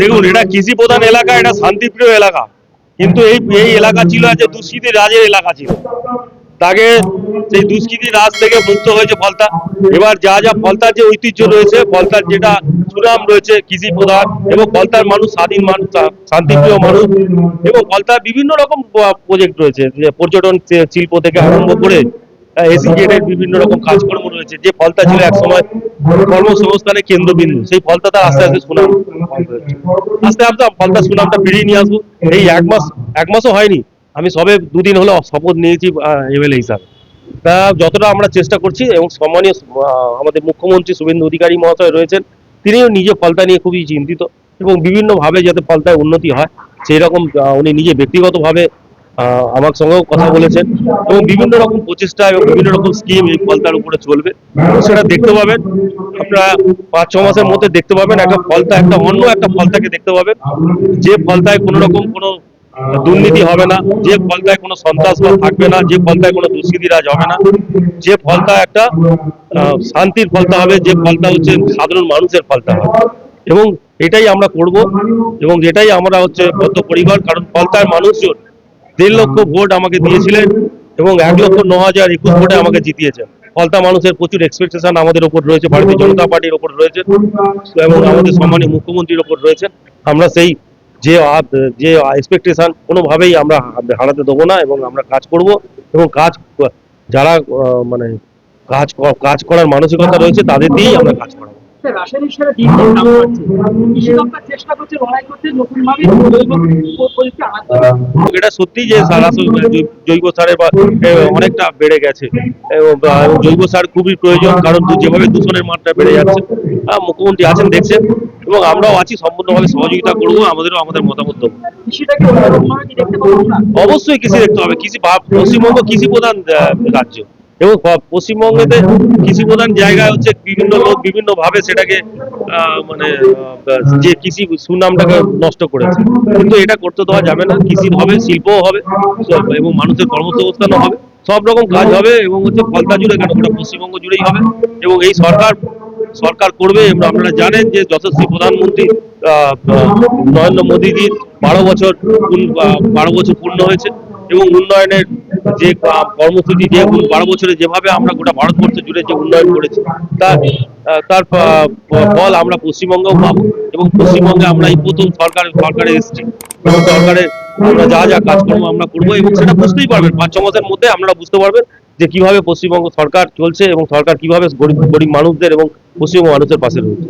দেখুন, এটা কৃষি প্রধান এলাকা, এটা শান্তিপ্রিয় এলাকা, কিন্তু এই এলাকা ছিল যে দুষ্কৃতী রাজের এলাকা ছিল। তাকে সেই দুষ্কৃতী রাজ থেকে মুক্ত হয়েছে ফলতা। এবার যা যা ফলতার যে ঐতিহ্য রয়েছে, ফলতার যেটা সুনাম রয়েছে কৃষি প্রধান, এবং ফলতার মানুষ স্বাধীন মানুষ, শান্তিপ্রিয় মানুষ, এবং ফলতার বিভিন্ন রকম প্রজেক্ট রয়েছে, যে পর্যটন শিল্প থেকে আরম্ভ করে এসিজেড এর বিভিন্ন রকম কাজকর্ম রয়েছে। যে ফলতা ছিল একসময় কর্মসংস্থানের কেন্দ্রবিন্দু, সেই ফলতা তার আস্তে আস্তে সুনাম, আস্তে আস্তে ফলতার সুনামটা ফিরিয়ে নিয়ে আসবো। এই এক মাসও হয়নি, আমি সবে দুদিন হলো শপথ নিয়েছি এমএলএ হিসাবে। তা যতটা আমরা চেষ্টা করছি, এবং সম্মানীয় আমাদের মুখ্যমন্ত্রী শুভেন্দু অধিকারী মহাশয় রয়েছেন, তিনিও নিজে ফলতা নিয়ে খুবই চিন্তিত, এবং বিভিন্নভাবে যাতে ফলতায় উন্নতি হয় সেই রকম উনি নিজে ব্যক্তিগতভাবে আমার সঙ্গেও কথা বলেছেন, এবং বিভিন্ন রকম প্রচেষ্টা এবং বিভিন্ন রকম স্কিম এই ফলতার উপরে চলবে, সেটা দেখতে পাবেন আপনারা 5-6 মাসের মধ্যে দেখতে পাবেন। একটা ফলতা, একটা অন্য একটা ফলতাকে দেখতে পাবেন, যে ফলতায় কোনো রকম কোনো দুর্নীতি হবে না, যে ফলতায় কোনো সন্ত্রাসবাদ থাকবে না, যে ফলতায় কোনো দুষ্কৃতিরাজ হবে না, যে ফলতা একটা শান্তির ফলতা হবে, যে ফলতা হচ্ছে সাধারণ মানুষের ফলতা হবে। এবং এটাই আমরা করব, এবং যেটাই আমরা হচ্ছে বদ্ধ পরিবার, কারণ ফলতার মানুষজন 1.5 লক্ষ ভোট আমাকে দিয়েছিলেন, এবং 1,09,021 ভোটে আমাকে জিতিয়েছেন। ফলতা মানুষের প্রচুর এক্সপেকটেশন আমাদের উপর রয়েছে, ভারতীয় জনতা পার্টির ওপর রয়েছে, এবং আমাদের সম্মানীয় মুখ্যমন্ত্রীর ওপর রয়েছে। আমরা সেই যে এক্সপেকটেশন কোনোভাবেই আমরা হারাতে দেবো না, এবং আমরা কাজ করব, এবং যারা মানে কাজ করার মানসিকতা রয়েছে তাদের দিয়েই আমরা কাজ করাবো। রাসায়নিক সারে দিন দিন দাম বাড়ছে, কৃষি দপ্তর চেষ্টা করছে লড়াই করতে, নতুন ভাবে প্রযুক্তি আনার জন্য। এটা সত্যি যে জৈব সারের অনেকটা বেড়ে গেছে, এবং জৈব সার খুবই প্রয়োজন, কারণ যেভাবে দূষণের মাত্রা বেড়ে যাচ্ছে। মুখ্যমন্ত্রী আছেন, দেখছেন, এবং আমরাও আছি, সম্পূর্ণভাবে সহযোগিতা করবো, আমাদের মতামত দেবো। অবশ্যই কৃষি দেখতে হবে। পশ্চিমবঙ্গ কৃষি প্রধান রাজ্য, এবং পশ্চিমবঙ্গেতে কৃষি প্রধান জায়গায় হচ্ছে বিভিন্ন লোক বিভিন্ন ভাবে সেটাকে মানে যে কৃষি সুনামটাকে নষ্ট করেছে, কিন্তু এটা করতে দেওয়া যাবে না। কৃষি হবে, শিল্পও হবে, এবং মানুষের কর্মসংস্থানও হবে, সব রকম কাজ হবে, এবং হচ্ছে ফলতা জুড়ে কেন, গোটা পশ্চিমবঙ্গ জুড়েই হবে। এবং এই সরকার করবে। এবং আপনারা জানেন যে যশস্বী প্রধানমন্ত্রী নরেন্দ্র মোদীজির 12 বছর পূর্ণ হয়েছে, এবং উন্নয়নের যে কর্মসূচি, যে 12 বছরে যেভাবে আমরা গোটা ভারতবর্ষ জুড়ে যে উন্নয়ন করেছি, তার ফল আমরা পশ্চিমবঙ্গেও পাবো। এবং পশ্চিমবঙ্গে আমরা এই প্রথম সরকারে এসেছি, এবং সরকারের আমরা যা যা কাজকর্ম আমরা করবো, এবং সেটা বুঝতেই পারবেন 5-6 মাসের মধ্যে আপনারা বুঝতে পারবেন যে কিভাবে পশ্চিমবঙ্গ সরকার চলছে, এবং সরকার কিভাবে গরিব মানুষদের এবং পশ্চিমবঙ্গ মানুষের পাশে রয়েছে।